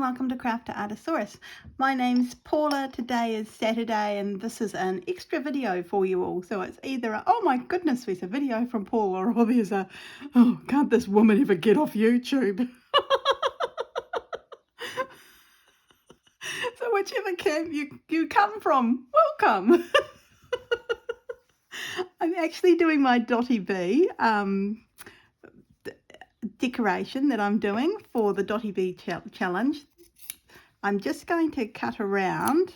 welcome to Craft to Artosaurus. My name's Paula. Today is Saturday and this is an extra video for you all. So it's either a, oh my goodness, there's a video from Paula, or there's a, oh, can't this woman ever get off YouTube? So whichever camp you come from, welcome. I'm actually doing my Dotty Bee decoration that I'm doing for the Dotty Bee challenge. I'm just going to cut around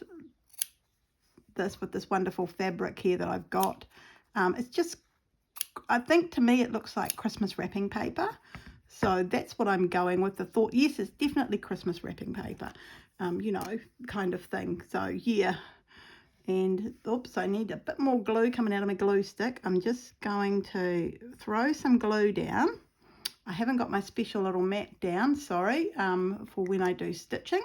this with this wonderful fabric here that I've got. It's just, I think to me it looks like Christmas wrapping paper, so that's what I'm going with. The thought, yes, it's definitely Christmas wrapping paper, you know, kind of thing. So yeah, and oops, I need a bit more glue coming out of my glue stick. I'm just going to throw some glue down. I haven't got my special little mat down, sorry, for when I do stitching.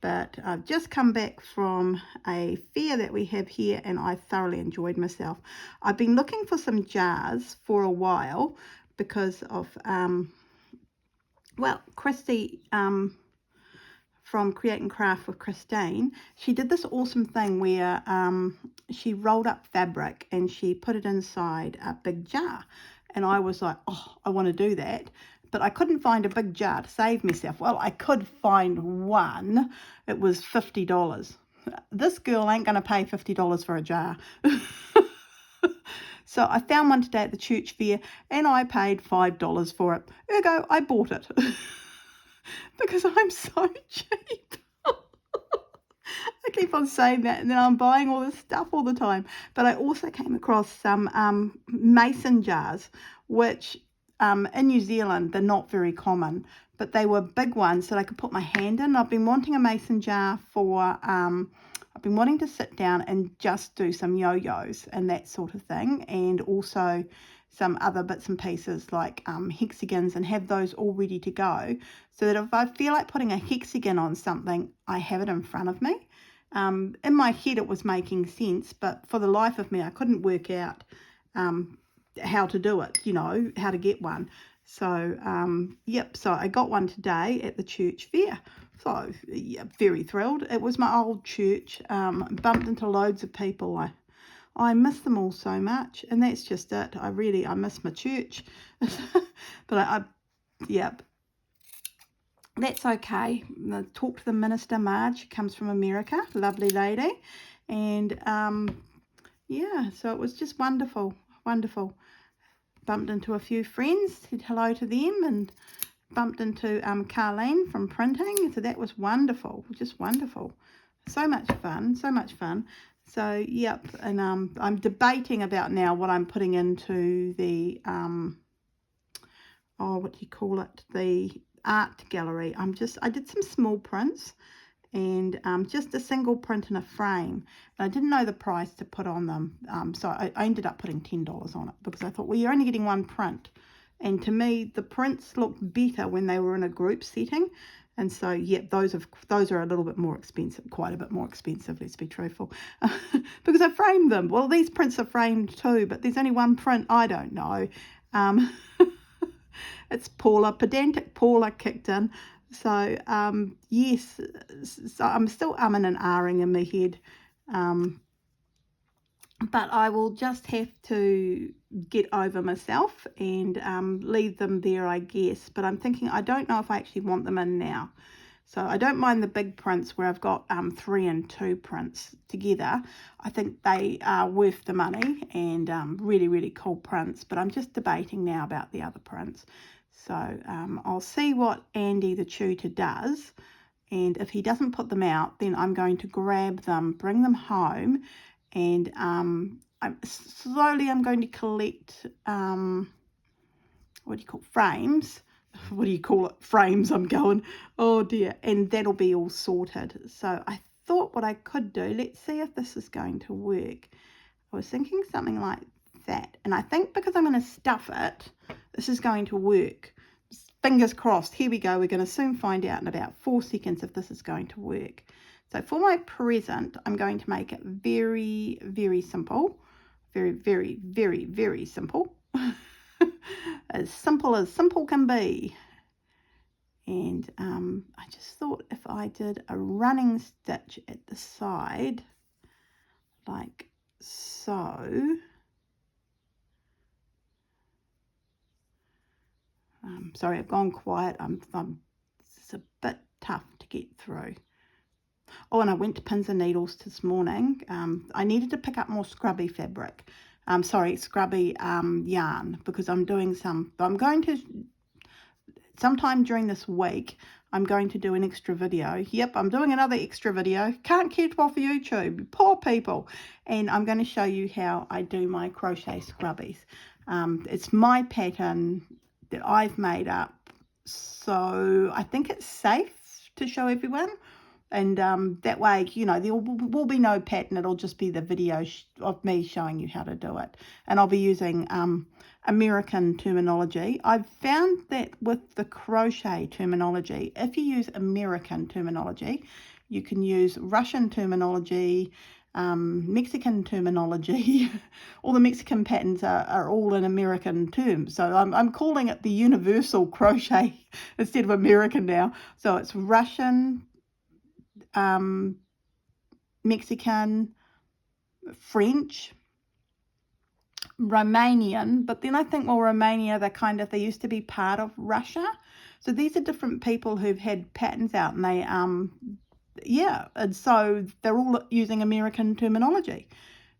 But I've just come back from a fair that we have here and I thoroughly enjoyed myself. I've been looking for some jars for a while because of, well, Christy from Create and Craft with Christine, she did this awesome thing where she rolled up fabric and she put it inside a big jar. And I was like, oh, I want to do that. But I couldn't find a big jar to save myself. Well, I could find one. It was $50. This girl ain't going to pay $50 for a jar. So I found one today at the church fair and I paid $5 for it. Ergo, I bought it. Because I'm so cheap. I keep on saying that and then I'm buying all this stuff all the time. But I also came across some mason jars, which in New Zealand they're not very common, but they were big ones that I could put my hand in. I've been wanting a mason jar for, I've been wanting to sit down and just do some yo-yos and that sort of thing, and also some other bits and pieces like hexagons, and have those all ready to go so that if I feel like putting a hexagon on something, I have it in front of me. In my head it was making sense, but for the life of me I couldn't work out how to do it, you know, how to get one. So yep, so I got one today at the church fair. So yeah, very thrilled. It was my old church. Bumped into loads of people. I miss them all so much, and that's just it. I miss my church. But yep, that's okay. I talked to the minister, Marge. She comes from America, lovely lady, and yeah, so it was just wonderful. Bumped into a few friends, said hello to them, and bumped into Carlene from printing. So that was wonderful, just wonderful. So much fun. So yep, and I'm debating about now what I'm putting into the oh, what do you call it, the art gallery. I did some small prints and just a single print in a frame, and I didn't know the price to put on them, so I ended up putting $10 on it because I thought, well, you're only getting one print, and to me the prints looked better when they were in a group setting. And so yeah, those are a little bit more expensive, quite a bit more expensive, let's be truthful, because I framed them. Well, these prints are framed too, but there's only one print. I don't know. It's Paula, pedantic Paula kicked in. So yes, so I'm still umming and ahhing in my head, but I will just have to get over myself and leave them there, I guess. But I'm thinking, I don't know if I actually want them in now. So I don't mind the big prints where I've got 3 and 2 prints together. I think they are worth the money and really cool prints. But I'm just debating now about the other prints. So I'll see what Andy the tutor does, and if he doesn't put them out, then I'm going to grab them, bring them home, and I'm going to collect what do you call frames? What do you call it? Frames. I'm going, oh dear, and that'll be all sorted. So I thought what I could do, let's see if this is going to work. I was thinking something like that, and I think because I'm going to stuff it, this is going to work. Fingers crossed. Here we go. We're going to soon find out in about 4 seconds if this is going to work. So for my present, I'm going to make it very simple. Very simple. As simple can be. And I just thought if I did a running stitch at the side like so, sorry, I've gone quiet. It's a bit tough to get through. Oh, and I went to Pins and Needles this morning. I needed to pick up more scrubby fabric. Scrubby yarn, because I'm going to, sometime during this week, I'm going to do an extra video. Yep, I'm doing another extra video. Can't keep off YouTube, poor people. And I'm going to show you how I do my crochet scrubbies. It's my pattern that I've made up, so I think it's safe to show everyone. And that way, you know, there will be no pattern. It'll just be the video of me showing you how to do it. And I'll be using American terminology. I've found that with the crochet terminology, if you use American terminology, you can use Russian terminology, Mexican terminology. All the Mexican patterns are all in American terms. So I'm calling it the universal crochet instead of American now. So it's Russian, Mexican, French, Romanian, but then I think, well, Romania, they used to be part of Russia. So these are different people who've had patterns out, and they, and so they're all using American terminology.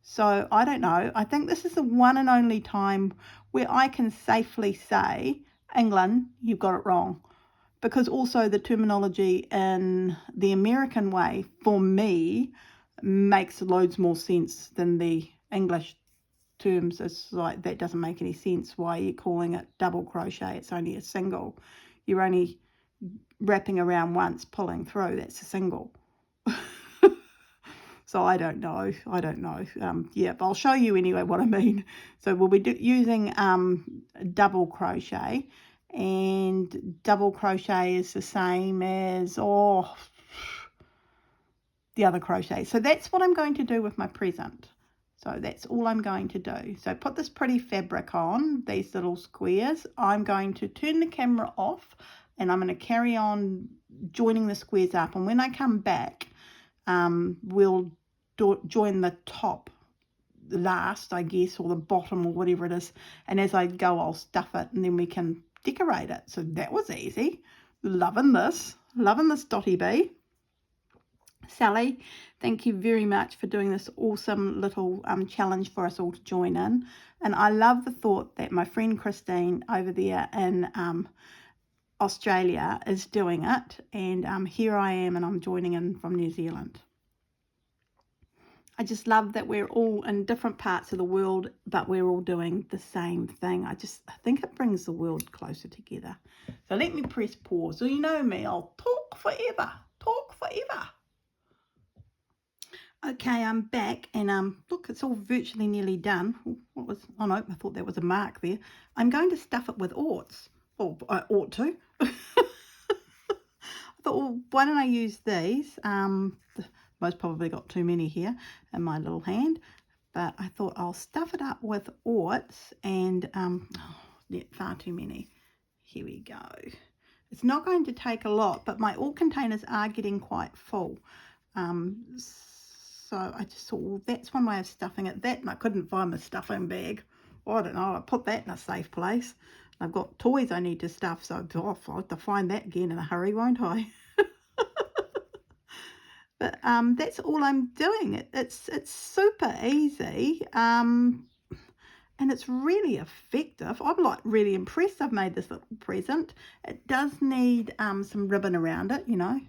So I don't know. I think this is the one and only time where I can safely say, England, you've got it wrong. Because also the terminology in the American way, for me, makes loads more sense than the English terms. It's like, that doesn't make any sense. Why are you calling it double crochet? It's only a single. You're only wrapping around once, pulling through. That's a single. So I don't know. But I'll show you anyway what I mean. So we'll be using double crochet. And double crochet is the same as the other crochet. So that's what I'm going to do with my present. So that's all I'm going to do. So put this pretty fabric on, these little squares. I'm going to turn the camera off, and I'm going to carry on joining the squares up. And when I come back, we'll join the top last, I guess, or the bottom, or whatever it is. And as I go, I'll stuff it, and then we can decorate it. So that was easy. Loving this Dotty Bee. Sally, thank you very much for doing this awesome little challenge for us all to join in. And I love the thought that my friend Christine over there in Australia is doing it, and here I am, and I'm joining in from New Zealand. I just love that we're all in different parts of the world, but we're all doing the same thing. I think it brings the world closer together. So let me press pause. So you know me, I'll talk forever. Okay, I'm back, and look, it's all virtually nearly done. Oh no, I thought that was a mark there. I'm going to stuff it with orts. Oh, I ought to. I thought, well, why don't I use these? Most probably got too many here in my little hand, but I thought I'll stuff it up with orts, and far too many. Here we go. It's not going to take a lot, but my ort containers are getting quite full. So I just thought, well, that's one way of stuffing it. That, and I couldn't find my stuffing bag. Well, I don't know, I put that in a safe place. I've got toys I need to stuff, so I'll have to find that again in a hurry, won't I? But that's all I'm doing. It's super easy, and it's really effective. I'm like really impressed. I've made this little present. It does need some ribbon around it, you know.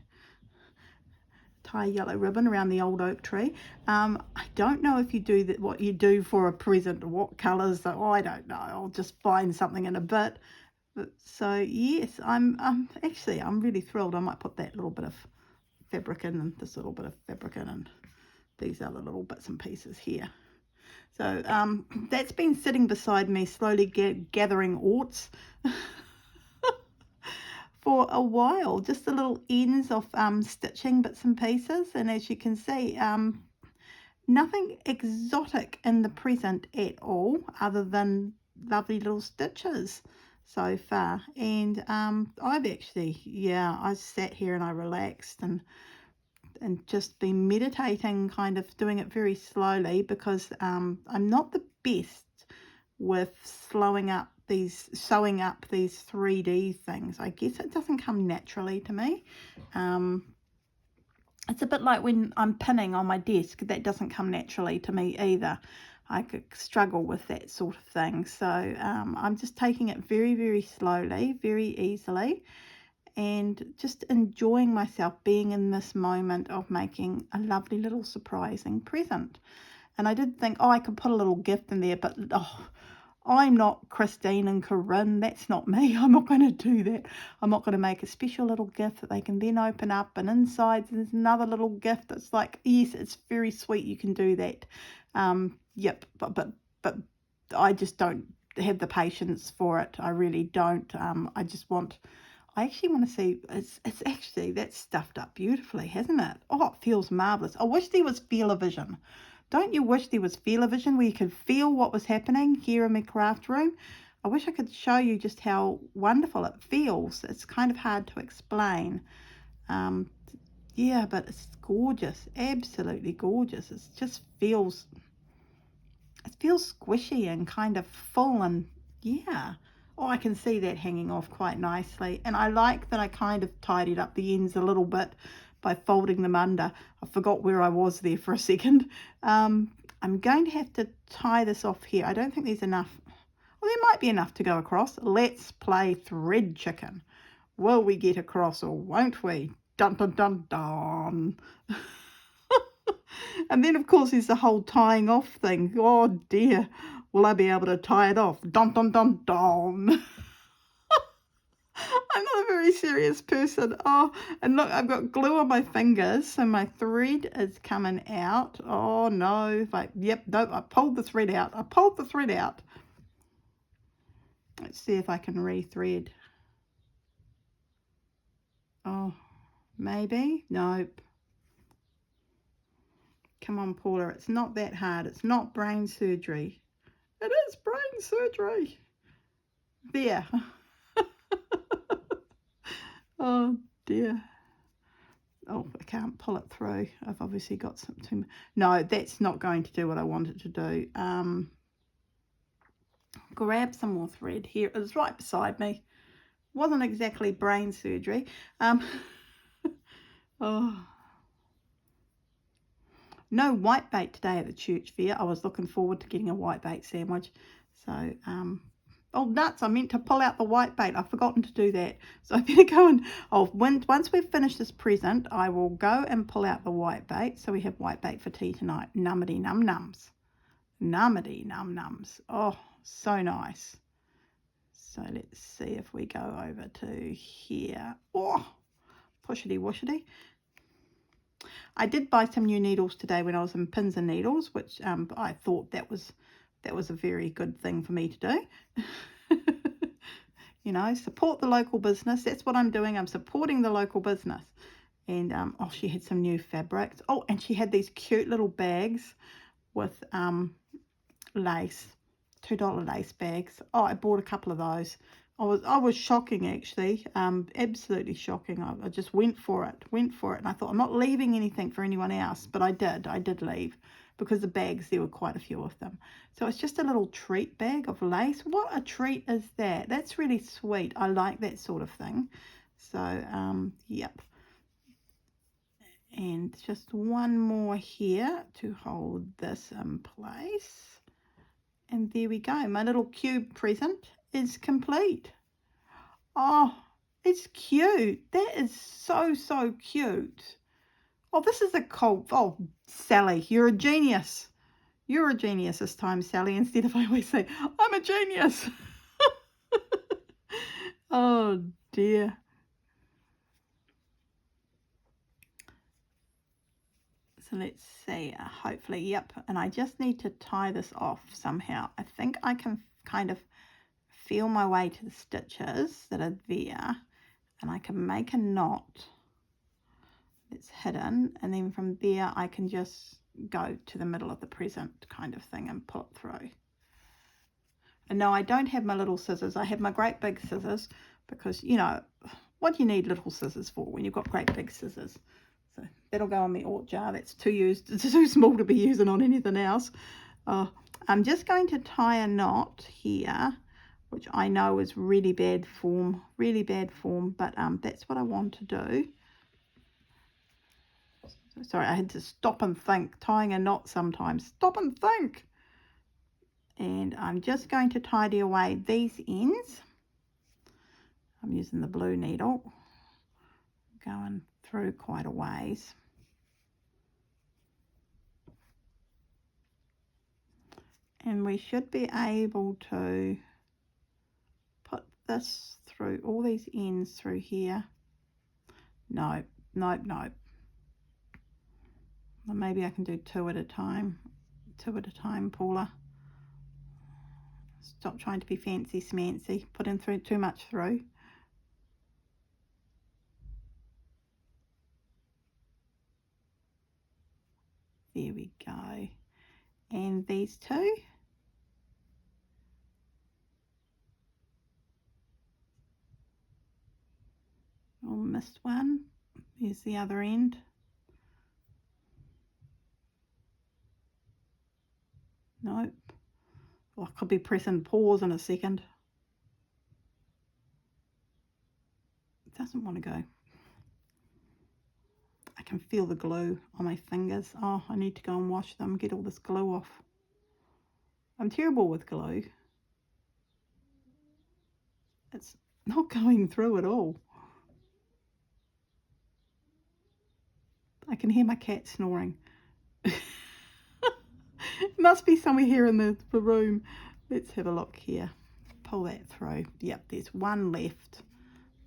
Tie yellow ribbon around the old oak tree. I don't know if you do that, what you do for a present, or what colours. I don't know. I'll just find something in a bit. So yes, I'm really thrilled. I might put that little bit of fabric in, and this little bit of fabric in, and these other little bits and pieces here. So that's been sitting beside me, slowly gathering orts for a while, just the little ends of stitching bits and pieces. And as you can see, nothing exotic in the present at all, other than lovely little stitches. so far. And I've actually, yeah, I sat here and I relaxed and just been meditating, kind of doing it very slowly, because I'm not the best with sewing up these 3D things. I guess it doesn't come naturally to me. It's a bit like when I'm pinning on my desk. That doesn't come naturally to me either. I could struggle with that sort of thing. So I'm just taking it very, very slowly, very easily, and just enjoying myself being in this moment of making a lovely little surprising present. And I did think, oh, I could put a little gift in there, but I'm not Christine and Corinne. That's not me. I'm not going to do that. I'm not going to make a special little gift that they can then open up, and inside there's another little gift that's like, yes, it's very sweet. You can do that. Yep, but I just don't have the patience for it. I really don't. I actually want to see, it's actually, that's stuffed up beautifully, hasn't it? Oh, it feels marvellous. I wish there was feel-o-vision. Don't you wish there was feel-o-vision where you could feel what was happening here in my craft room? I wish I could show you just how wonderful it feels. It's kind of hard to explain. Yeah, but it's gorgeous, absolutely gorgeous. It just feels squishy and kind of full, and yeah. Oh, I can see that hanging off quite nicely. And I like that I kind of tidied up the ends a little bit by folding them under. I forgot where I was there for a second. I'm going to have to tie this off here. I don't think there's enough. Well, there might be enough to go across. Let's play thread chicken. Will we get across or won't we? Dun dun dun dun. And then, of course, there's the whole tying off thing. Oh, dear. Will I be able to tie it off? Dun, dun, dun, dun. I'm not a very serious person. Oh, and look, I've got glue on my fingers, so my thread is coming out. Oh, no. Yep, no, I pulled the thread out. Let's see if I can re-thread. Oh, maybe. Nope. Come on, Paula. It's not that hard. It's not brain surgery. It is brain surgery. There. Oh, dear. Oh, I can't pull it through. I've obviously got something. No, that's not going to do what I want it to do. Grab some more thread here. It's right beside me. Wasn't exactly brain surgery. Oh. No whitebait today at the church fair. I was looking forward to getting a whitebait sandwich. So, oh, nuts. I meant to pull out the whitebait. I've forgotten to do that. So I better go and, once we've finished this present, I will go and pull out the whitebait. So we have whitebait for tea tonight. Nummity num nums. Nummity num nums. Oh, so nice. So let's see if we go over to here. Oh, pushity washity. I did buy some new needles today when I was in Pins and Needles, which I thought that was a very good thing for me to do. You know, support the local business. That's what I'm doing. I'm supporting the local business. And oh, she had some new fabrics. Oh, and she had these cute little bags with lace, $2 lace bags. Oh, I bought a couple of those. I was shocking, actually, absolutely shocking. I just went for it, and I thought, I'm not leaving anything for anyone else, but I did leave, because the bags, there were quite a few of them. So it's just a little treat bag of lace. What a treat is that? That's really sweet. I like that sort of thing. So, yep. And just one more here to hold this in place. And there we go. My little cube present is complete. Oh, it's cute. That is so, so cute. Oh, this is a cold. Oh, Sally, you're a genius. You're a genius this time, Sally, instead of I always say, I'm a genius. Oh, dear. So let's see. Hopefully, yep. And I just need to tie this off somehow. I think I can kind of feel my way to the stitches that are there, and I can make a knot that's hidden, and then from there I can just go to the middle of the present kind of thing and pull it through. And no, I don't have my little scissors. I have my great big scissors because, you know, what do you need little scissors for when you've got great big scissors? So that'll go in my ort jar. That's it's too small to be using on anything else. I'm just going to tie a knot here, which I know is really bad form, but that's what I want to do. Sorry, I had to stop and think. Tying a knot sometimes. Stop and think. And I'm just going to tidy away these ends. I'm using the blue needle, going through quite a ways. And we should be able to put this through, all these ends through here. No. Well, maybe I can do two at a time, Paula. Stop trying to be fancy smancy, putting through too much through. There we go. And these two. Oh, missed one. Here's the other end. Nope. Oh, I could be pressing pause in a second. It doesn't want to go. I can feel the glue on my fingers. Oh, I need to go and wash them, get all this glue off. I'm terrible with glue. It's not going through at all. I can hear my cat snoring. Must be somewhere here in the room. Let's have a look here. Pull that through. Yep, there's one left,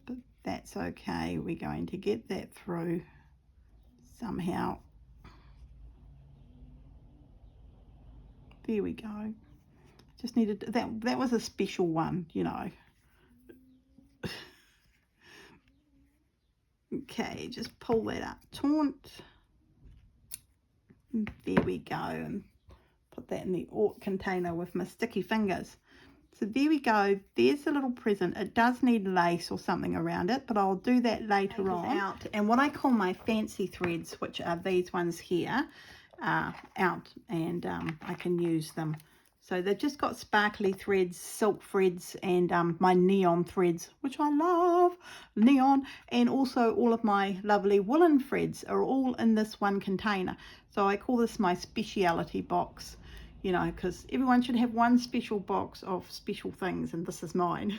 but that's okay. We're going to get that through somehow. There we go. Just needed that was a special one, you know. Okay, just pull that up, taunt. There we go, and put that in the ort container with my sticky fingers. So there we go. There's a little present. It does need lace or something around it, but I'll do that later on. And what I call my fancy threads, which are these ones here, out, and I can use them. So they've just got sparkly threads, silk threads, and my neon threads, which I love, neon, and also all of my lovely woolen threads are all in this one container. So I call this my speciality box, you know, because everyone should have one special box of special things, and this is mine.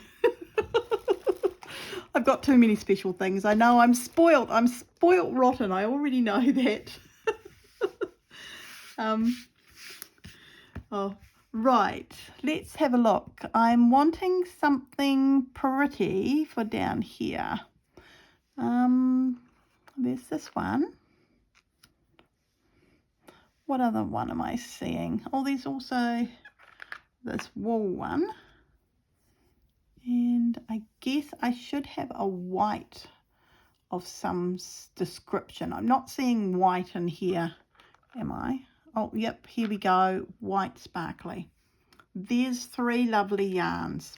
I've got too many special things. I know I'm spoilt rotten. I already know that. Oh. Right, let's have a look. I'm wanting something pretty for down here. There's this one. What other one am I seeing? Oh, there's also this wool one. And I guess I should have a white of some description. I'm not seeing white in here, am I? Oh, yep, here we go, white sparkly. There's 3 lovely yarns.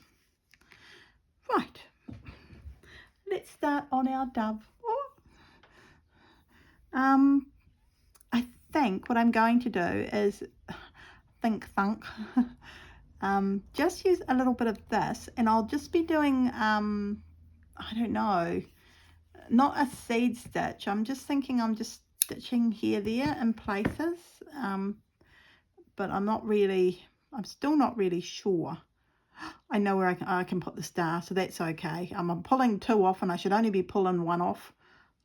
Right, let's start on our dove. I think what I'm going to do is just use a little bit of this, and I'll just be doing, I don't know, not a seed stitch. I'm just thinking I'm just stitching here, there in places, but I'm still not really sure. I know where I can put the star, so that's okay. I'm pulling 2 off, and I should only be pulling 1 off.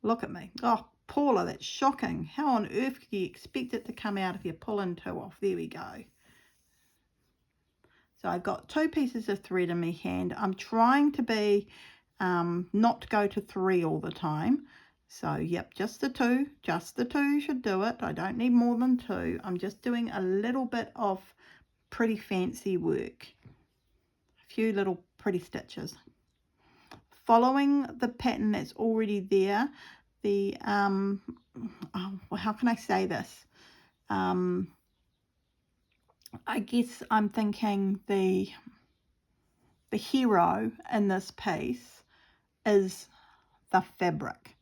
Look at me. Oh, Paula, that's shocking. How on earth do you expect it to come out if you're pulling 2 off? There we go. So I've got 2 pieces of thread in my hand. I'm trying to be not go to 3 all the time. So yep, just the 2 should do it. I don't need more than 2. I'm just doing a little bit of pretty fancy work, a few little pretty stitches, following the pattern that's already there. The how can I say this, I guess I'm thinking the hero in this piece is the fabric,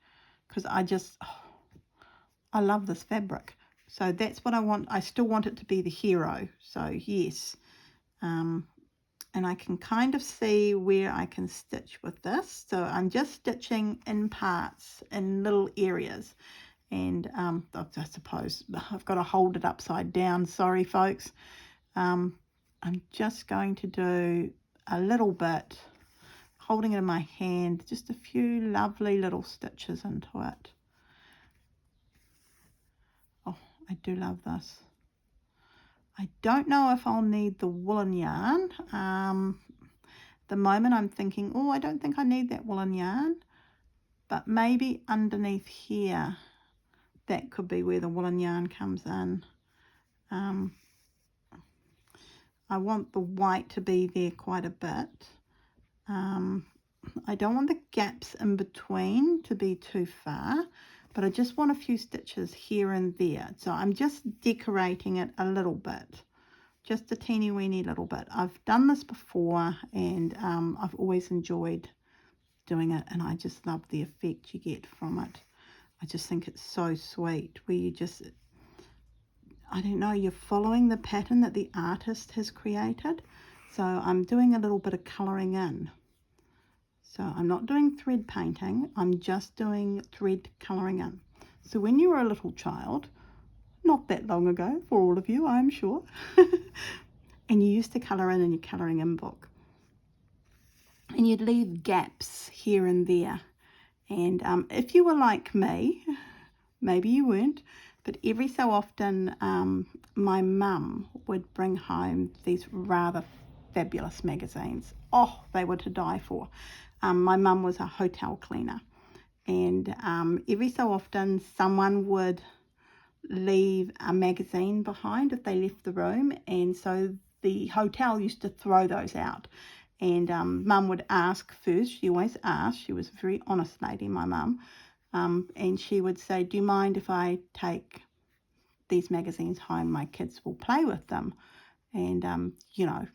because I love this fabric. So that's what I want. I still want it to be the hero. So yes. And I can kind of see where I can stitch with this. So I'm just stitching in parts, in little areas. And I suppose I've got to hold it upside down. Sorry, folks. I'm just going to do a little bit, holding it in my hand, just a few lovely little stitches into it. Oh, I do love this. I don't know if I'll need the woolen yarn. The moment I'm thinking, oh, I don't think I need that woolen yarn, but maybe underneath here, that could be where the woolen yarn comes in. I want the white to be there quite a bit. I don't want the gaps in between to be too far, but I just want a few stitches here and there. So I'm just decorating it a little bit, just a teeny weeny little bit. I've done this before, and I've always enjoyed doing it, and I just love the effect you get from it. I just think it's so sweet, where you just, I don't know, you're following the pattern that the artist has created. So I'm doing a little bit of colouring in. So I'm not doing thread painting, I'm just doing thread colouring in. So when you were a little child, not that long ago for all of you, I'm sure, and you used to colour in your colouring in book, and you'd leave gaps here and there. And if you were like me, maybe you weren't, but every so often my mum would bring home these rather fabulous magazines. Oh, they were to die for. My mum was a hotel cleaner, and every so often someone would leave a magazine behind if they left the room, and so the hotel used to throw those out. And mum would ask first, she always asked, she was a very honest lady, my mum, and she would say, do you mind if I take these magazines home? My kids will play with them. And you know,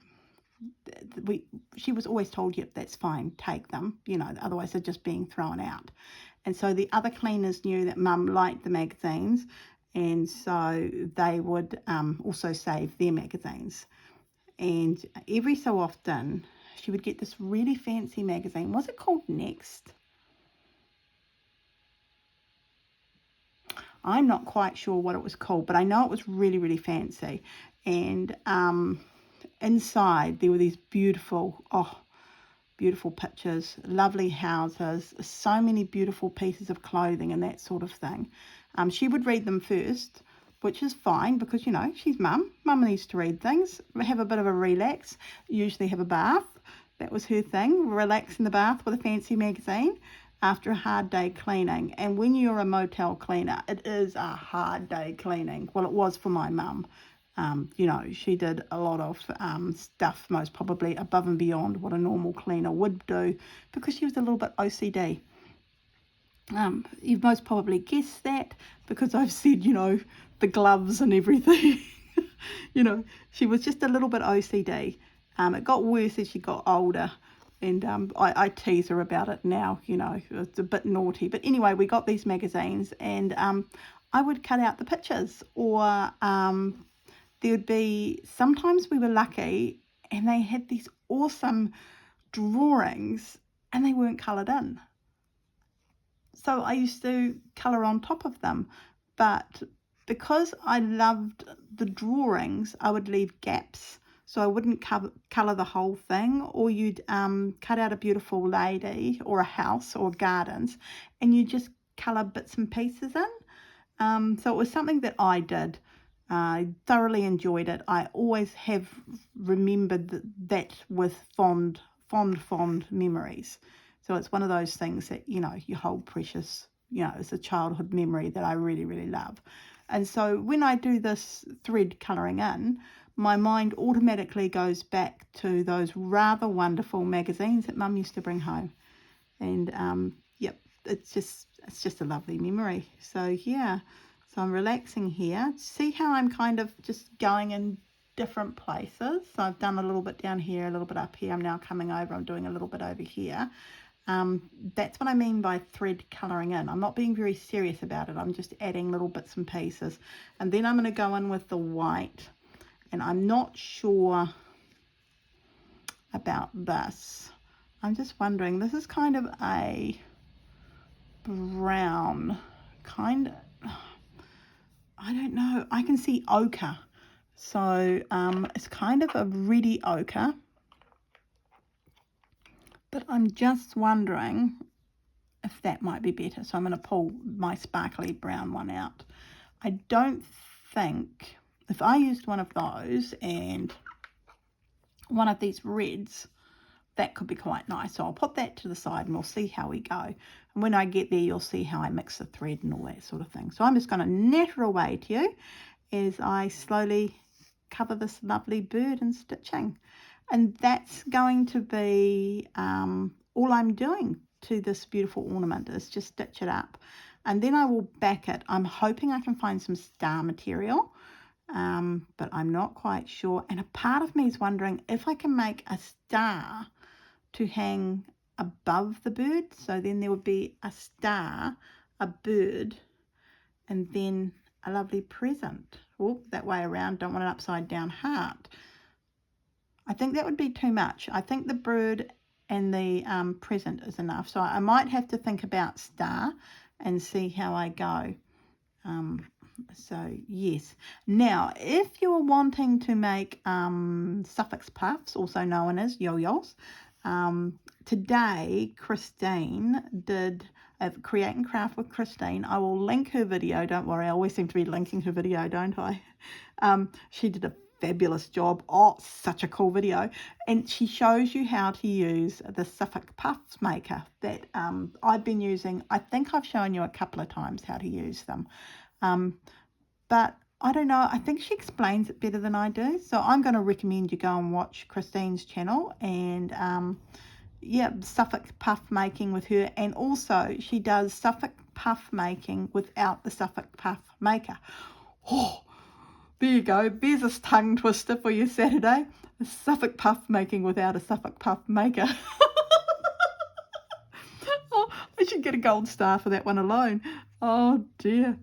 she was always told, yep, that's fine, take them, you know, otherwise they're just being thrown out. And so the other cleaners knew that mum liked the magazines, and so they would also save their magazines. And every so often she would get this really fancy magazine. Was it called Next? I'm not quite sure what it was called, but I know it was really, really fancy. And inside there were these beautiful pictures, lovely houses, so many beautiful pieces of clothing and that sort of thing. She would read them first, which is fine, because, you know, she's mum. Mum needs to read things, have a bit of a relax, usually have a bath. That was her thing, relax in the bath with a fancy magazine after a hard day cleaning. And when you're a motel cleaner, it is a hard day cleaning. Well, it was for my mum. You know, she did a lot of stuff, most probably above and beyond what a normal cleaner would do, because she was a little bit OCD. You've most probably guessed that, because I've said, you know, the gloves and everything. You know, she was just a little bit OCD. It got worse as she got older, and I tease her about it now. You know, it's a bit naughty. But anyway, we got these magazines, and I would cut out the pictures, or there would be, sometimes we were lucky and they had these awesome drawings and they weren't coloured in. So I used to colour on top of them. But because I loved the drawings, I would leave gaps. So I wouldn't colour the whole thing, or you'd cut out a beautiful lady or a house or gardens, and you just colour bits and pieces in. So it was something that I did. I thoroughly enjoyed it. I always have remembered that with fond memories. So it's one of those things that, you know, you hold precious. You know, it's a childhood memory that I really, really love. And so when I do this thread colouring in, my mind automatically goes back to those rather wonderful magazines that Mum used to bring home. And yep, it's just a lovely memory. So yeah. So I'm relaxing here. See how I'm kind of just going and different places. So I've done a little bit down here, a little bit up here. I'm now coming over, I'm doing a little bit over here. That's what I mean by thread colouring in. I'm not being very serious about it. I'm just adding little bits and pieces. And then I'm going to go in with the white. And I'm not sure about this. I'm just wondering, this is kind of a brown, kind of, I don't know. I can see ochre. So it's kind of a reddy ochre. But I'm just wondering if that might be better. So I'm going to pull my sparkly brown one out. I don't think, if I used one of those and one of these reds, that could be quite nice. So I'll put that to the side and we'll see how we go. And when I get there, you'll see how I mix the thread and all that sort of thing. So I'm just going to natter away to you as I slowly cover this lovely bird in stitching. And that's going to be all I'm doing to this beautiful ornament, is just stitch it up. And then I will back it. I'm hoping I can find some star material, but I'm not quite sure. And a part of me is wondering if I can make a star to hang above the bird. So then there would be a star, a bird, and then a lovely present. Oh, that way around. Don't want an upside down heart. I think that would be too much. I think the bird and the present is enough. So I might have to think about star and see how I go. So yes. Now, if you're wanting to make suffix puffs, also known as yo-yos, today Christine did Create and Craft with Christine. I will link her video. Don't worry, I always seem to be linking her video, don't I? She did a fabulous job. Oh, such a cool video. And she shows you how to use the Suffix puffs maker that I've been using. I think I've shown you a couple of times how to use them. But I don't know, I think she explains it better than I do. So I'm going to recommend you go and watch Christine's channel and yeah, Suffix puff making with her. And also she does Suffix puff making without the Suffix puff maker. Oh, there you go. There's a tongue twister for your Saturday. A Suffix puff making without a Suffix puff maker. Oh, I should get a gold star for that one alone. Oh dear.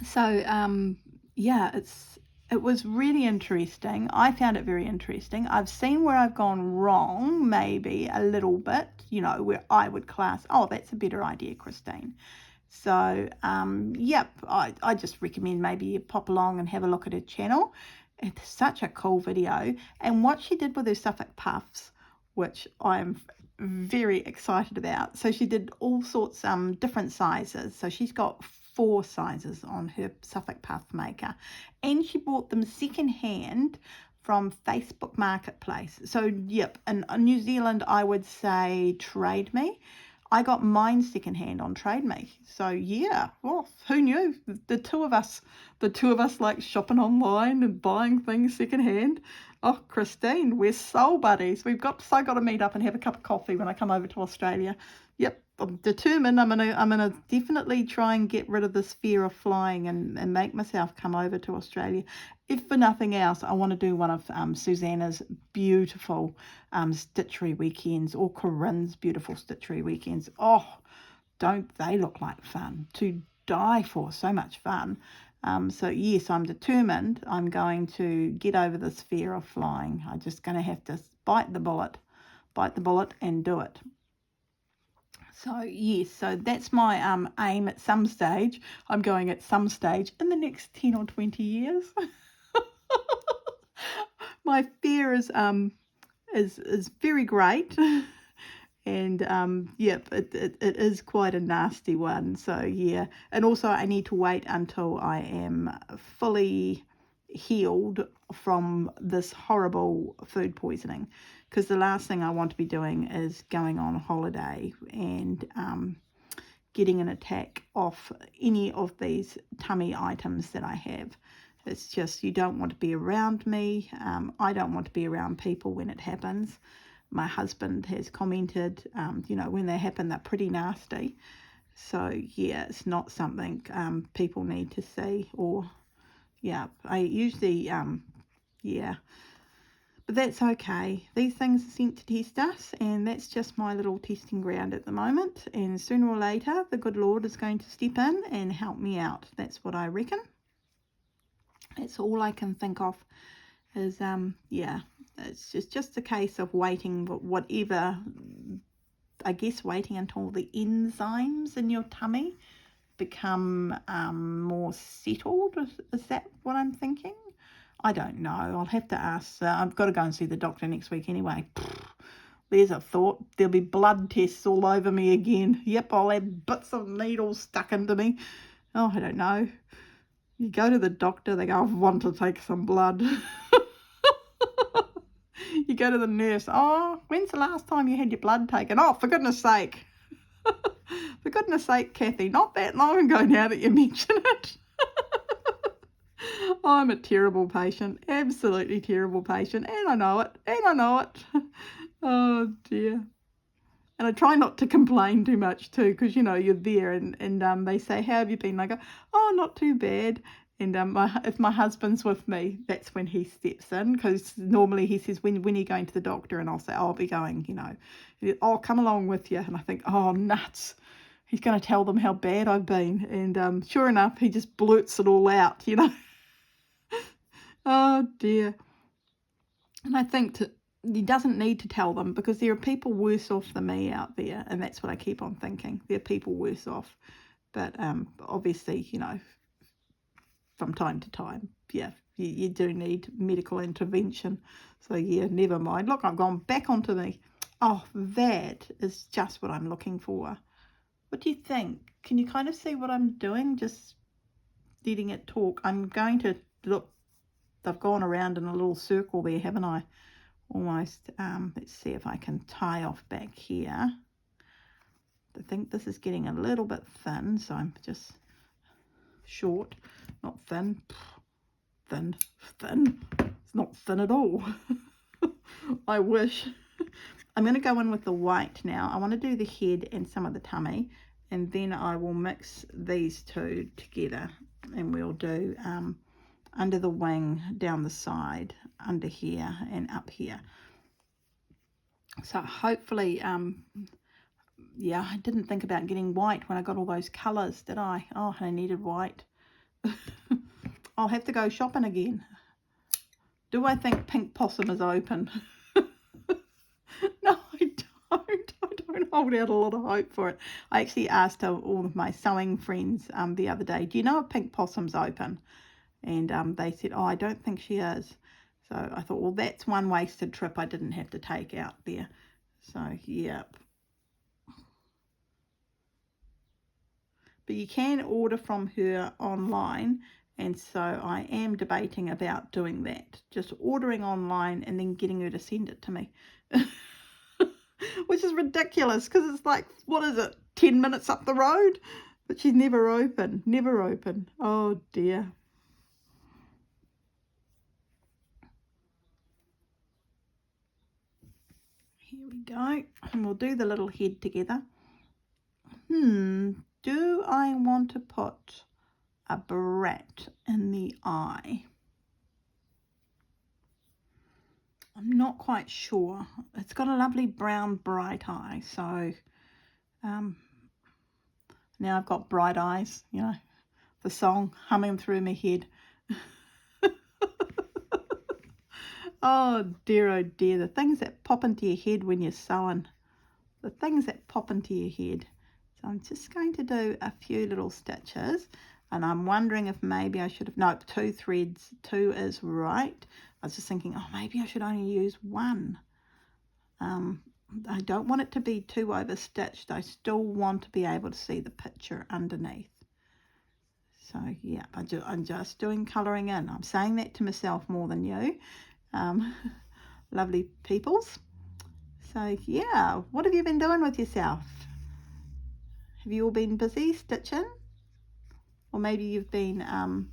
So yeah, it was really interesting. I found it very interesting. I've seen where I've gone wrong, maybe a little bit, you know, where I would class, oh, that's a better idea, Christine. So, yep, I just recommend maybe you pop along and have a look at her channel. It's such a cool video. And what she did with her Suffix puffs, which I'm very excited about. So she did all sorts, different sizes. So she's got 4 sizes on her Suffix puff maker. And she bought them secondhand from Facebook Marketplace. So, yep, in New Zealand, I would say Trade Me. I got mine secondhand on Trade Me. So yeah, well, who knew? The two of us like shopping online and buying things secondhand. Oh, Christine, we're soul buddies. We've got to meet up and have a cup of coffee when I come over to Australia. Yep, I'm determined. I'm gonna definitely try and get rid of this fear of flying and make myself come over to Australia. If for nothing else, I want to do one of Susanna's beautiful stitchery weekends, or Corinne's beautiful stitchery weekends. Oh, don't they look like fun? To die for, so much fun. So yes, I'm determined. I'm going to get over this fear of flying. I'm just going to have to bite the bullet and do it. So yes, so that's my aim at some stage. I'm going at some stage in the next 10 or 20 years. My fear is very great, and yep, it is quite a nasty one. So yeah, and also I need to wait until I am fully healed from this horrible food poisoning, because the last thing I want to be doing is going on holiday and getting an attack off any of these tummy items that I have. It's just, you don't want to be around me. I don't want to be around people when it happens. My husband has commented, you know, when they happen, they're pretty nasty. So yeah, it's not something people need to see. Or yeah, I usually yeah. But that's okay. These things are sent to test us, and that's just my little testing ground at the moment. And sooner or later, the good Lord is going to step in and help me out. That's what I reckon. That's all I can think of is, yeah, it's just a case of waiting, whatever, I guess waiting until the enzymes in your tummy become more settled. Is that what I'm thinking? I don't know. I'll have to ask. I've got to go and see the doctor next week anyway. There's a thought. There'll be blood tests all over me again. Yep, I'll have bits of needles stuck into me. Oh, I don't know. You go to the doctor, they go, I want to take some blood. You go to the nurse, oh, when's the last time you had your blood taken? Oh, for goodness sake. For goodness sake, Kathy, not that long ago now that you mention it. I'm a terrible patient, absolutely terrible patient, and I know it, Oh dear. And I try not to complain too much too, because you know you're there, and they say, how have you been? And I go, oh, not too bad. And if my husband's with me, that's when he steps in, because normally he says, when are you going to the doctor? And I'll say, I'll be going, you know. I'll come along with you. And I think, oh, nuts. He's going to tell them how bad I've been. And sure enough, he just blurts it all out, you know. Oh, dear. And I think he doesn't need to tell them, because there are people worse off than me out there. And that's what I keep on thinking. There are people worse off. But obviously, you know, from time to time, yeah, you do need medical intervention. So, yeah, never mind. Look, I've gone back onto me. Oh, that is just what I'm looking for. What do you think? Can you kind of see what I'm doing? Just letting it talk. I'm going to look. I've gone around in a little circle there, haven't I? Almost. Let's see if I can tie off back here. I think this is getting a little bit thin, so I'm just short, not thin. Thin. It's not thin at all. I wish. I'm going to go in with the white now. I want to do the head and some of the tummy, and then I will mix these two together, and we'll do under the wing, down the side, under here and up here. So hopefully, yeah, I didn't think about getting white when I got all those colours, did I? Oh, I needed white. I'll have to go shopping again. Do I think Pink Possum is open? No, I don't. I don't hold out a lot of hope for it. I actually asked all of my sewing friends the other day, do you know if Pink Possum's open? And they said, oh, I don't think she is. So I thought, well, that's one wasted trip I didn't have to take out there. So, yep. But you can order from her online, and so I am debating about doing that. Just ordering online and then getting her to send it to me. Which is ridiculous, because it's like, what is it, 10 minutes up the road? But she's never open. Never open. Oh, dear. Here we go. And we'll do the little head together. Do I want to put a brat in the eye? I'm not quite sure. It's got a lovely brown bright eye, so now I've got bright eyes, you know, the song humming through my head. Oh dear, the things that pop into your head when you're sewing. The things that pop into your head. So I'm just going to do a few little stitches, and I'm wondering if maybe I should have, no, 2 threads, 2 is right. I was just thinking, oh, maybe I should only use 1. I don't want it to be too overstitched. I still want to be able to see the picture underneath. So yeah, I'm just doing colouring in. I'm saying that to myself more than you, lovely peoples. So yeah, what have you been doing with yourself? Have you all been busy stitching? Or maybe you've been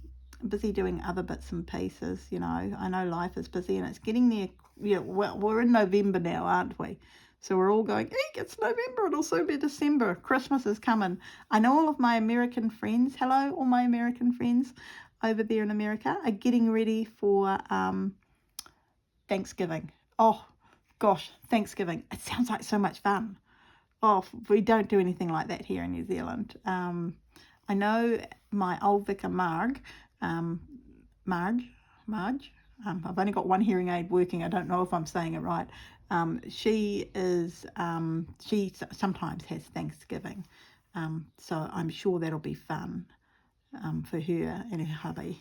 busy doing other bits and pieces, you know. I know life is busy and it's getting there. Yeah, well, we're in November now, aren't we? So we're all going, eek, it's November, it'll soon be December. Christmas is coming. I know all of my American friends, hello, all my American friends over there in America are getting ready for Thanksgiving. Oh, gosh, Thanksgiving. It sounds like so much fun. Oh, we don't do anything like that here in New Zealand. I know my old vicar Marge, I've only got one hearing aid working. I don't know if I'm saying it right. She sometimes has Thanksgiving. So I'm sure that'll be fun for her and her hubby.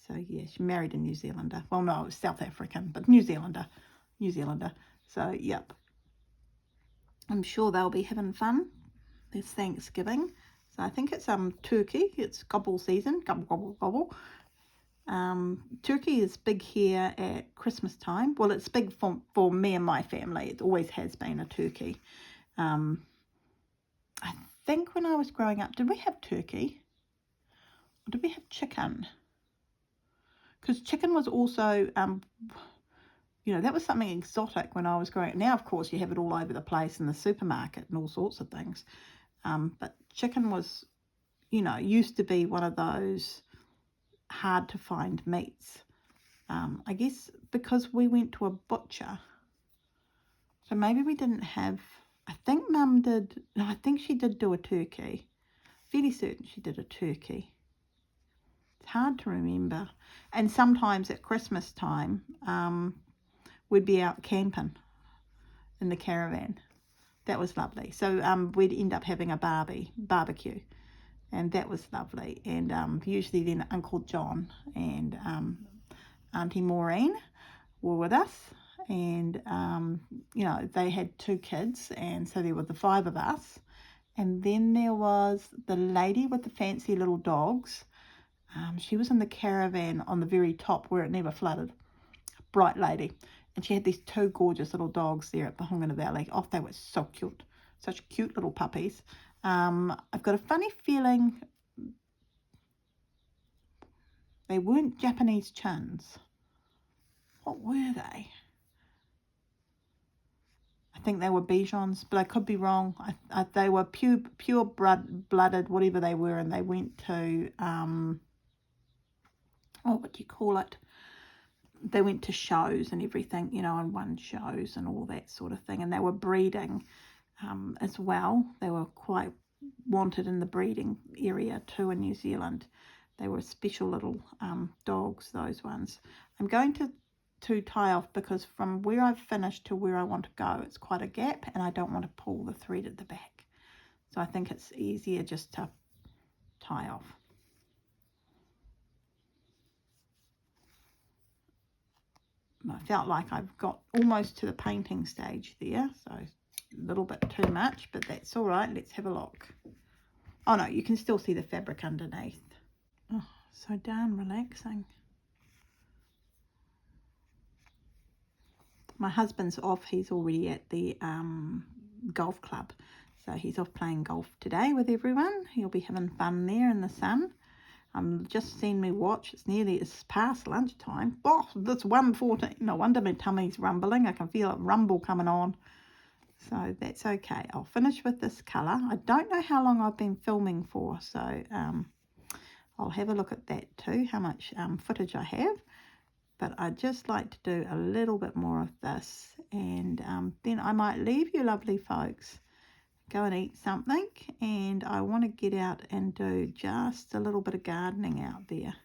So yeah, she's married a New Zealander. Well, no, South African, but New Zealander. So yep, I'm sure they'll be having fun. There's Thanksgiving. So I think it's turkey. It's gobble season. Gobble gobble gobble. Turkey is big here at Christmas time. Well, it's big for me and my family. It always has been a turkey. I think when I was growing up, did we have turkey? Or did we have chicken? Because chicken was also, that was something exotic when I was growing up. Now, of course, you have it all over the place in the supermarket and all sorts of things. But chicken was, used to be one of those hard to find meats. I guess because we went to a butcher. So maybe we didn't have, I think Mum did, no, I think she did do a turkey. Fairly certain she did a turkey. It's hard to remember. And sometimes at Christmas time, we'd be out camping in the caravan. That was lovely. So we'd end up having a barbecue. And that was lovely. And usually then Uncle John and Auntie Maureen were with us. And, they had 2 kids. And so there were the 5 of us. And then there was the lady with the fancy little dogs. She was in the caravan on the very top where it never flooded. Bright lady. And she had these 2 gorgeous little dogs there at Bahongana Valley. Oh, they were so cute. Such cute little puppies. I've got a funny feeling they weren't Japanese chins. What were they? I think they were Bijons, but I could be wrong. They were pure blooded, whatever they were, and they went to, what do you call it? They went to shows and everything, and won shows and all that sort of thing. And they were breeding as well. They were quite wanted in the breeding area too in New Zealand. They were special little dogs, those ones. I'm going to tie off because from where I've finished to where I want to go, it's quite a gap and I don't want to pull the thread at the back. So I think it's easier just to tie off. I felt like I've got almost to the painting stage there, so a little bit too much, but that's all right. Let's have a look. Oh no, you can still see the fabric underneath. Oh, so darn relaxing. My husband's off. He's already at the golf club. So he's off playing golf today with everyone. He'll be having fun there in the sun. Just seen me watch. It's past lunchtime. Oh, that's 1:14. No wonder my tummy's rumbling. I can feel it rumble coming on. So that's okay. I'll finish with this colour. I don't know how long I've been filming for. So I'll have a look at that too, how much footage I have. But I'd just like to do a little bit more of this. And then I might leave you lovely folks. Go and eat something. And I want to get out and do just a little bit of gardening out there.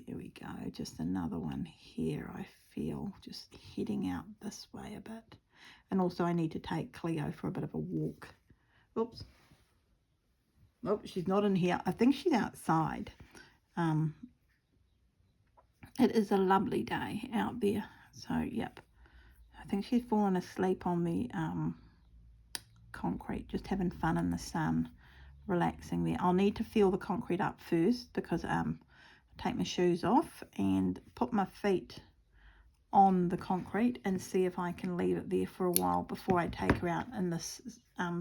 There we go. Just another one here, I feel. Just heading out this way a bit. And also I need to take Cleo for a bit of a walk. Oops. Nope, she's not in here. I think she's outside. It is a lovely day out there. So, yep. I think she's fallen asleep on the concrete, just having fun in the sun, relaxing there. I'll need to feel the concrete up first because take my shoes off and put my feet on the concrete and see if I can leave it there for a while before I take her out in the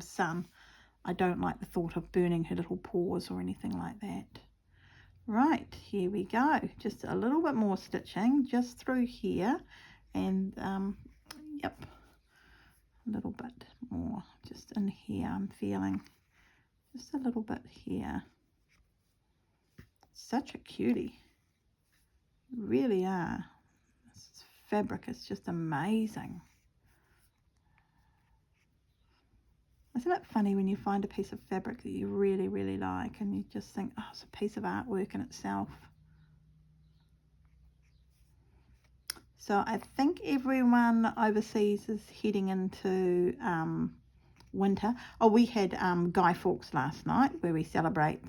sun. I don't like the thought of burning her little paws or anything like that. Right, here we go. Just a little bit more stitching just through here and yep, a little bit more just in here. I'm feeling just a little bit here. Such a cutie. Really are. This fabric is just amazing. Isn't it funny when you find a piece of fabric that you really, really like and you just think, oh, it's a piece of artwork in itself. So I think everyone overseas is heading into winter. Oh, we had Guy Fawkes last night where we celebrate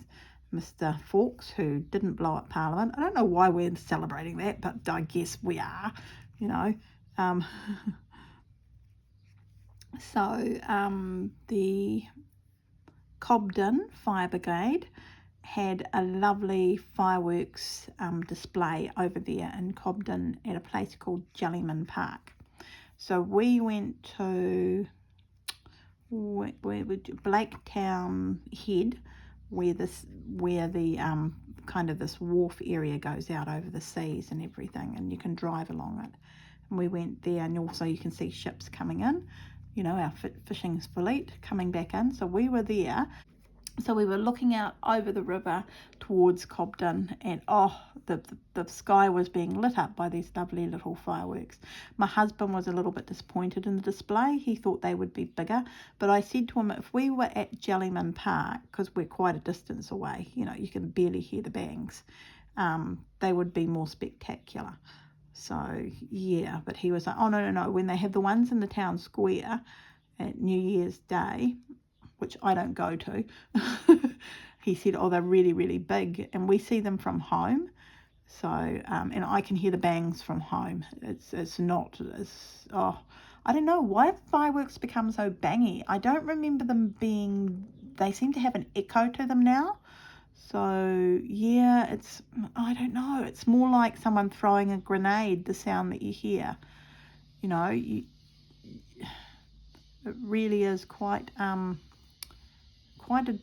Mr. Fawkes, who didn't blow up Parliament. I don't know why we're celebrating that, but I guess we are, you know. So the Cobden Fire Brigade had a lovely fireworks display over there in Cobden at a place called Jellyman Park. So we went to Blaketown Head, where the kind of this wharf area goes out over the seas and everything, and you can drive along it. And we went there, and also you can see ships coming in, you know, our fishing fleet coming back in. So we were there. So we were looking out over the river towards Cobden, and the sky was being lit up by these lovely little fireworks. My husband was a little bit disappointed in the display. He thought they would be bigger, but I said to him, if we were at Jellyman Park, because we're quite a distance away, you know, you can barely hear the bangs, they would be more spectacular. So yeah, but he was like, oh no, when they have the ones in the town square at New Year's Day, which I don't go to, he said, oh, they're really, really big, and we see them from home. So, and I can hear the bangs from home. It's not as, I don't know why fireworks become so bangy. I don't remember them being, they seem to have an echo to them now. So, yeah, I don't know. It's more like someone throwing a grenade, the sound that you hear. You know, it really is quite a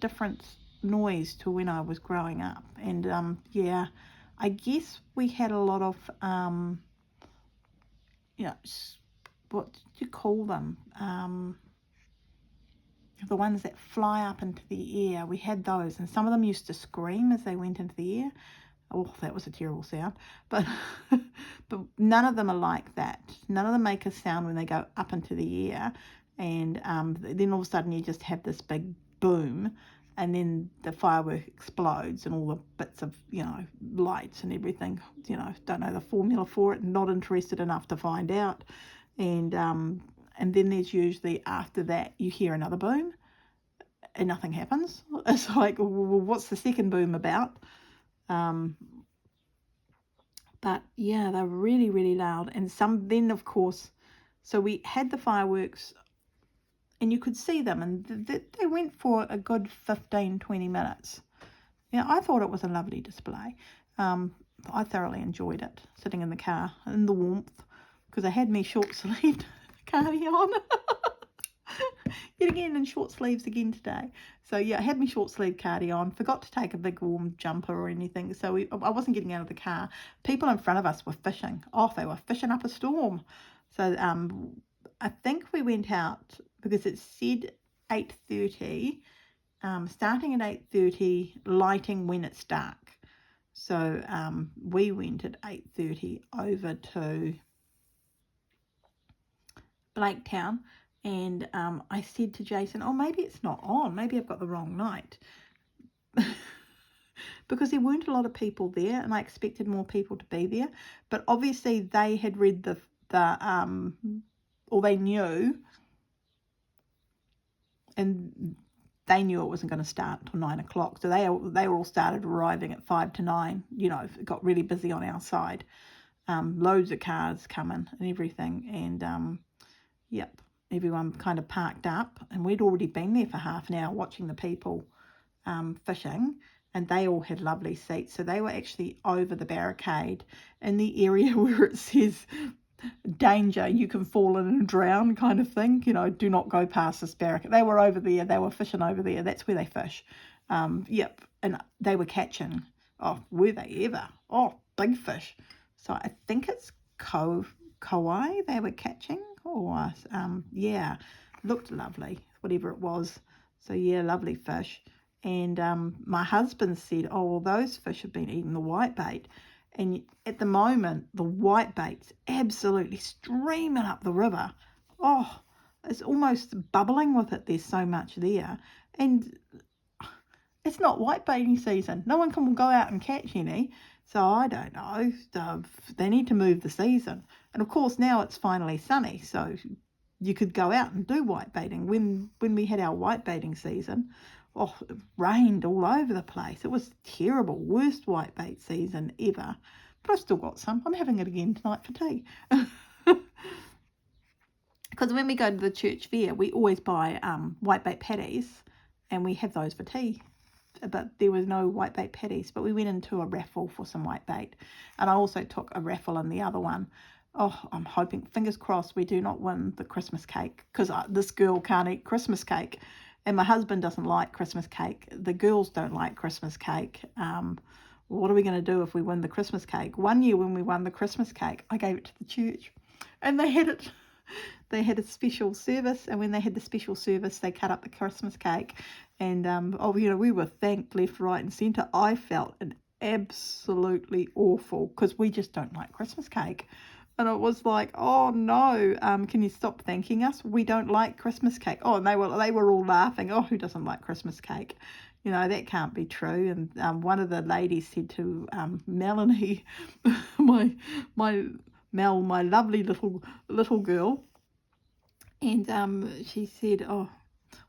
different noise to when I was growing up. And yeah, I guess we had a lot of you know, what did you call them, the ones that fly up into the air. We had those, and some of them used to scream as they went into the air. Oh, that was a terrible sound. But but none of them are like that. None of them make a sound when they go up into the air, and then all of a sudden you just have this big boom, and then the firework explodes and all the bits of, you know, lights and everything, you know, don't know the formula for it, not interested enough to find out. And then there's usually, after that, you hear another boom and nothing happens. It's like, well, what's the second boom about? But yeah, they're really, really loud. And then of course, so we had the fireworks and you could see them, and they went for a good 15-20 minutes. Yeah, I thought it was a lovely display. I thoroughly enjoyed it, sitting in the car in the warmth, because I had me short-sleeved cardigan on. Yet again in short sleeves again today. So yeah, I had my short sleeve cardigan on, forgot to take a big warm jumper or anything, so I wasn't getting out of the car. People in front of us were fishing. Oh, they were fishing up a storm. So I think we went out, because it said 8:30, starting at 8:30, lighting when it's dark. So we went at 8:30 over to Blaketown, and I said to Jason, oh, maybe it's not on, maybe I've got the wrong night. Because there weren't a lot of people there, and I expected more people to be there, but obviously they had read or they knew, and they knew it wasn't going to start till 9 o'clock, so they all started arriving at 5 to 9. You know, it got really busy on our side. Loads of cars coming and everything, and yep, everyone kind of parked up, and we'd already been there for half an hour watching the people fishing, and they all had lovely seats, so they were actually over the barricade in the area where it says danger, you can fall in and drown kind of thing, you know, do not go past this barricade. They were over there, they were fishing over there, that's where they fish. Yep, and they were catching, oh, were they ever, oh, big fish. So I think it's koi they were catching, or yeah, looked lovely, whatever it was. So yeah, lovely fish. And my husband said, oh, well, those fish have been eating the whitebait. And at the moment, the whitebait's absolutely streaming up the river. Oh, it's almost bubbling with it. There's so much there. And it's not whitebaiting season. No one can go out and catch any. So I don't know. They need to move the season. And of course, now it's finally sunny. So you could go out and do whitebaiting. When we had our whitebaiting season, oh, it rained all over the place. It was terrible. Worst whitebait season ever. But I've still got some. I'm having it again tonight for tea. Because when we go to the church fair, we always buy whitebait patties, and we have those for tea. But there was no whitebait patties. But we went into a raffle for some whitebait. And I also took a raffle in the other one. Oh, I'm hoping, fingers crossed, we do not win the Christmas cake, because this girl can't eat Christmas cake. And my husband doesn't like Christmas cake. The girls don't like Christmas cake. What are we going to do if we win the Christmas cake? One year when we won the Christmas cake, I gave it to the church. And they had it. They had a special service, and when they had the special service, they cut up the Christmas cake, and we were thanked left, right, and centre. I felt absolutely awful, because we just don't like Christmas cake, and it was like, oh no, can you stop thanking us? We don't like Christmas cake. Oh, and they were all laughing. Oh, who doesn't like Christmas cake? That can't be true. And one of the ladies said to Melanie, my Mel, my lovely little girl. And she said, oh,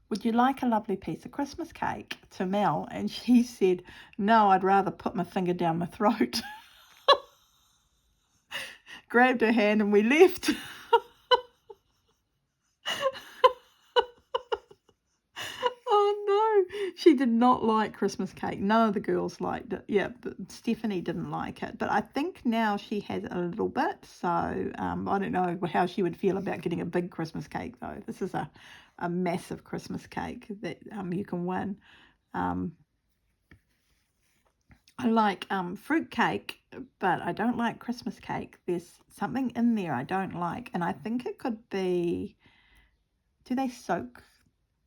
would you like a lovely piece of Christmas cake, to Mel? And she said, no, I'd rather put my finger down my throat. Grabbed her hand and we left. Oh no, she did not like Christmas cake. None of the girls liked it. Yeah, but Stephanie didn't like it. But I think now she has a little bit. So I don't know how she would feel about getting a big Christmas cake though. This is a massive Christmas cake that you can win. I like fruit cake, but I don't like Christmas cake. There's something in there I don't like, and I think it could be, do they soak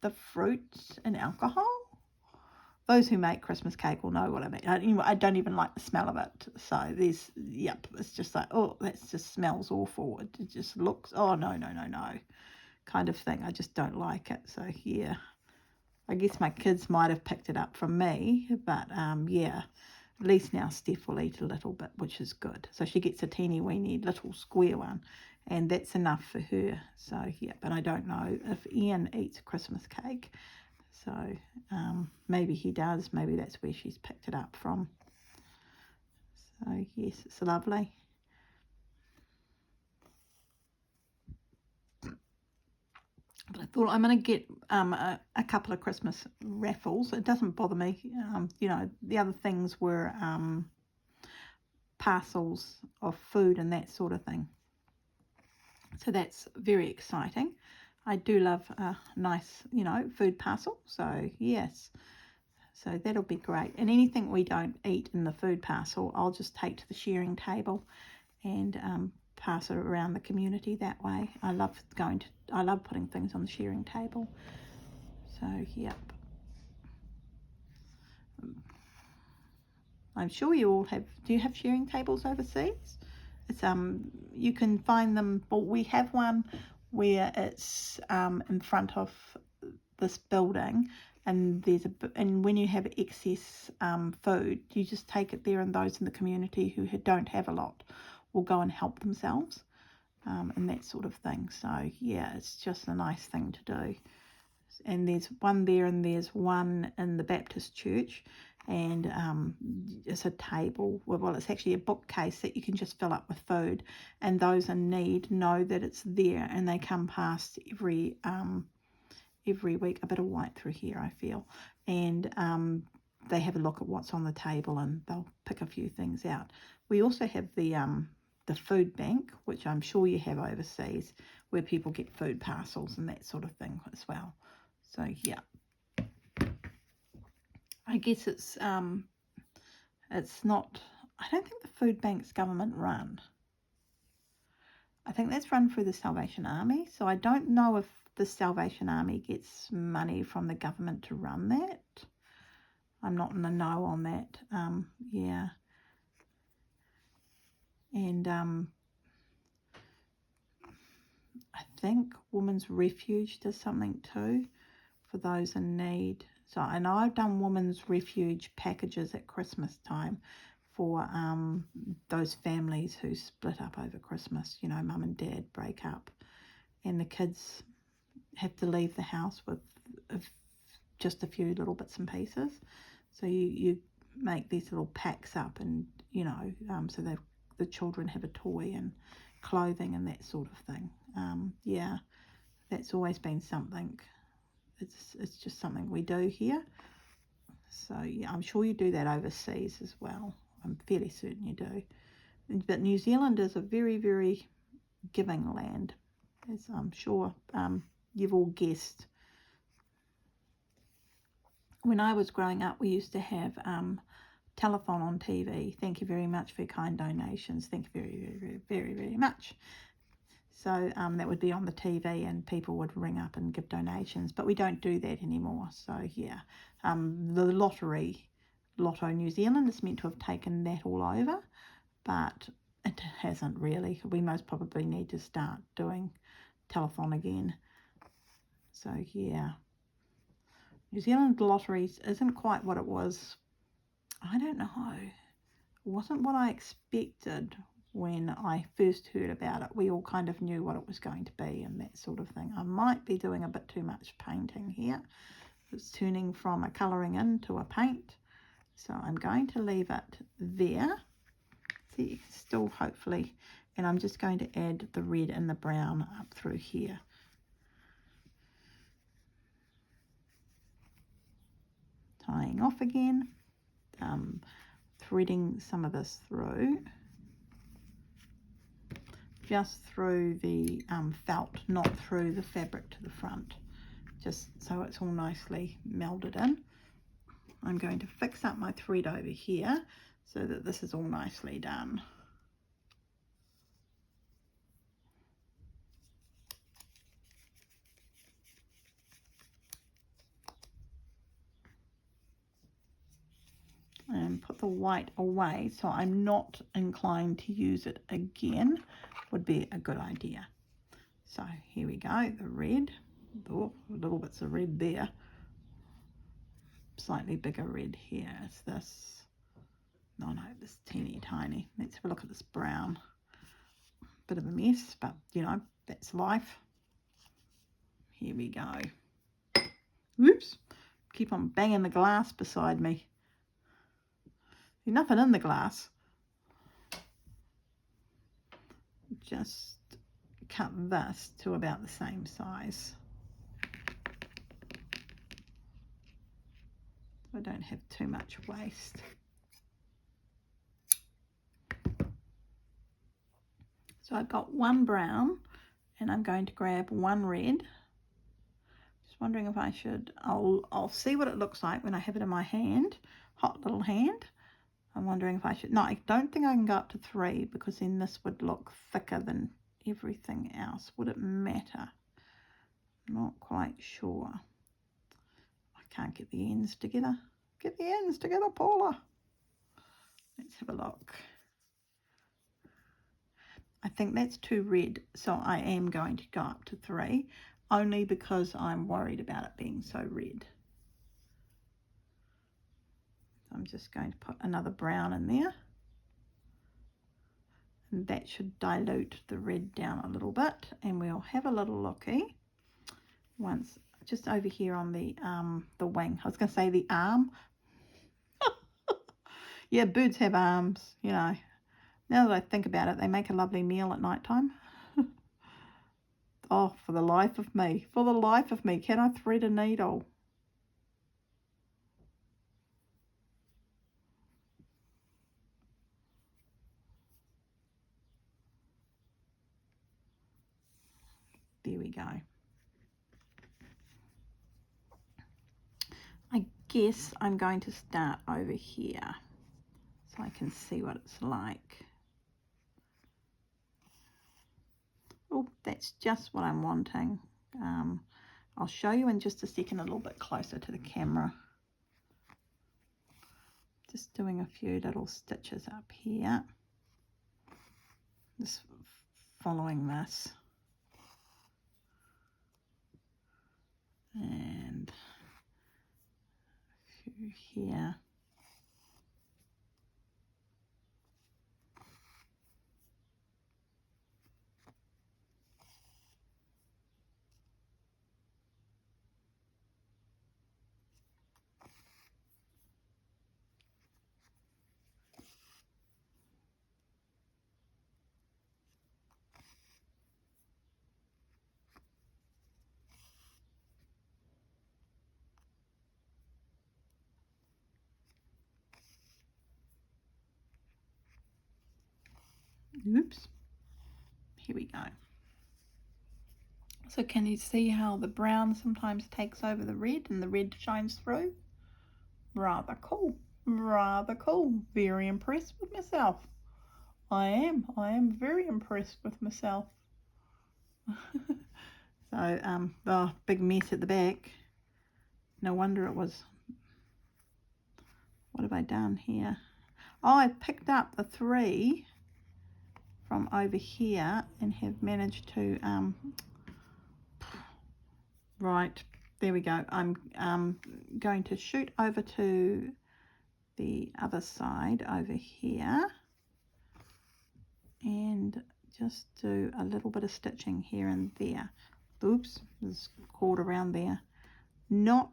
the fruit in alcohol? Those who make Christmas cake will know what I mean. I don't even like the smell of it. So it's just like, oh, that just smells awful. It just looks, oh, no, kind of thing. I just don't like it. So, yeah, I guess my kids might have picked it up from me. But, yeah, at least now Steph will eat a little bit, which is good. So she gets a teeny weeny little square one. And that's enough for her. So, yeah, but I don't know if Ian eats Christmas cake. So maybe he does. Maybe that's where she's picked it up from. So, yes, it's lovely. But I thought I'm going to get a couple of Christmas raffles. It doesn't bother me. The other things were parcels of food and that sort of thing. So that's very exciting. I do love a nice, food parcel. So, yes. So that'll be great. And anything we don't eat in the food parcel, I'll just take to the sharing table and pass it around the community that way. I love putting things on the sharing table. So, yep. I'm sure you all have. Do you have sharing tables overseas? It's you can find them. Well, we have one where it's in front of this building, and when you have excess food, you just take it there, and those in the community who don't have a lot will go and help themselves, and that sort of thing. So yeah, it's just a nice thing to do. And there's one there, and there's one in the Baptist church, and it's a table. Well, it's actually a bookcase that you can just fill up with food, and those in need know that it's there, and they come past every week, a bit of white through here, I feel, and they have a look at what's on the table, and they'll pick a few things out. We also have the food bank, which I'm sure you have overseas, where people get food parcels and that sort of thing as well. So yeah, I guess it's not. I don't think the food bank's government run. I think that's run through the Salvation Army. So I don't know if the Salvation Army gets money from the government to run that. I'm not in the know on that. Yeah. And I think Women's Refuge does something too for those in need. So, and I've done Women's Refuge packages at Christmas time for those families who split up over Christmas. You know, mum and dad break up and the kids have to leave the house with just a few little bits and pieces. So you make these little packs up, and you know, so the children have a toy and clothing and that sort of thing. Yeah, that's always been something. It's just something we do here. So yeah, I'm sure you do that overseas as well. I'm fairly certain you do. But New Zealand is a very, very giving land, as I'm sure you've all guessed. When I was growing up, we used to have telethon on TV. Thank you very much for your kind donations. Thank you very, very, very, very, very much. So that would be on the TV and people would ring up and give donations, but we don't do that anymore. So yeah, the Lotto New Zealand is meant to have taken that all over, but it hasn't really. We most probably need to start doing telethon again. So yeah, New Zealand lotteries isn't quite what it was. I don't know. It wasn't what I expected when I first heard about it. We all kind of knew what it was going to be and that sort of thing. I might be doing a bit too much painting here. It's turning from a colouring in to a paint. So I'm going to leave it there. See, still hopefully. And I'm just going to add the red and the brown up through here. Tying off again. Threading some of this through. Just through the felt, not through the fabric to the front, just so it's all nicely melded in. I'm going to fix up my thread over here so that this is all nicely done. And put the white away, so I'm not inclined to use it again, would be a good idea. So here we go, the red. Oh, little bits of red there. Slightly bigger red here is this. No, this teeny tiny. Let's have a look at this brown. Bit of a mess, but you know, that's life. Here we go. Whoops. Keep on banging the glass beside me. There's nothing in the glass. Just cut this to about the same size. I don't have too much waste. So I've got one brown and I'm going to grab one red. Just wondering if I should, I'll see what it looks like when I have it in my hand. Hot little hand. I'm wondering if I should, no, I don't think I can go up to 3 because then this would look thicker than everything else. Would it matter? Not quite sure. I can't get the ends together. Get the ends together, Paula. Let's have a look. I think that's too red, so I am going to go up to 3, only because I'm worried about it being so red. I'm just going to put another brown in there. And that should dilute the red down a little bit, and we'll have a little looky once, just over here on the wing. I was going to say the arm. Yeah, birds have arms, you know. Now that I think about it, they make a lovely meal at night time. Oh, for the life of me, can I thread a needle? There we go. I guess I'm going to start over here so I can see what it's like. Oh, that's just what I'm wanting. I'll show you in just a second, a little bit closer to the camera. Just doing a few little stitches up here. Just following this. And through here. Oops. Here we go. So can you see how the brown sometimes takes over the red and the red shines through? Rather cool. Rather cool. Very impressed with myself. I am very impressed with myself. So the big mess at the back. No wonder it was. What have I done here? Oh, I picked up the 3 from over here and have managed to right, there we go. I'm going to shoot over to the other side over here and just do a little bit of stitching here and there. Oops, there's cord around there. Not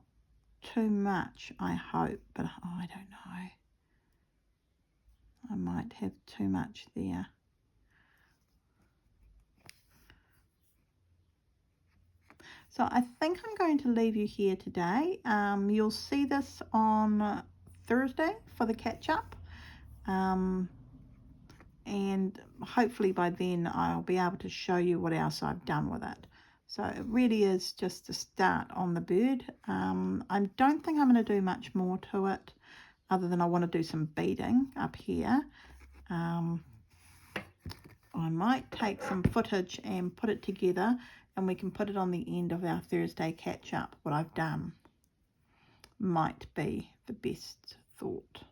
too much, I hope, but oh, I don't know. I might have too much there. So I think I'm going to leave you here today. You'll see this on Thursday for the catch-up. And hopefully by then I'll be able to show you what else I've done with it. So it really is just a start on the bird. I don't think I'm going to do much more to it other than I want to do some beading up here. I might take some footage and put it together and we can put it on the end of our Thursday catch-up. What I've done might be the best thought.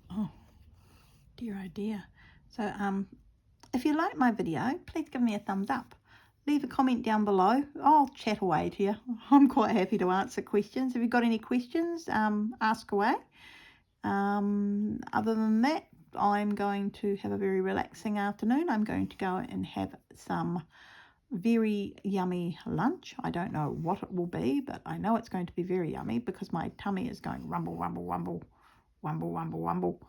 Oh dear, oh dear. So if you like my video, please give me a thumbs up. Leave a comment down below. I'll chat away to you. I'm quite happy to answer questions. If you've got any questions, ask away. Other than that, I'm going to have a very relaxing afternoon. I'm going to go and have some very yummy lunch. I don't know what it will be, but I know it's going to be very yummy because my tummy is going rumble, rumble, rumble, rumble, rumble, rumble.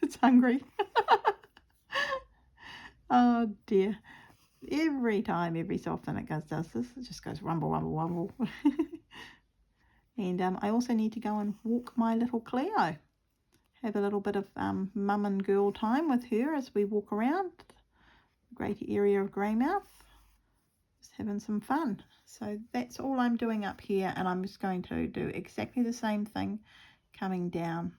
It's hungry. Oh dear. Every time, every so often it does this, it just goes rumble, rumble, rumble. And I also need to go and walk my little Cleo. Have a little bit of mum and girl time with her as we walk around the great area of Greymouth. Just having some fun. So that's all I'm doing up here, and I'm just going to do exactly the same thing coming down.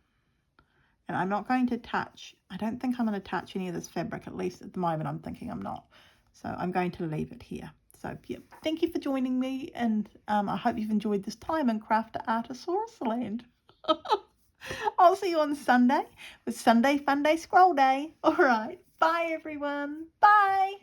And I'm not going to touch, I don't think I'm going to touch any of this fabric, at least at the moment I'm thinking I'm not. So I'm going to leave it here. So yeah, thank you for joining me, and I hope you've enjoyed this time in Craft Artosaurus Land. I'll see you on Sunday with Sunday Fun Day Scroll Day. All right, bye everyone. Bye.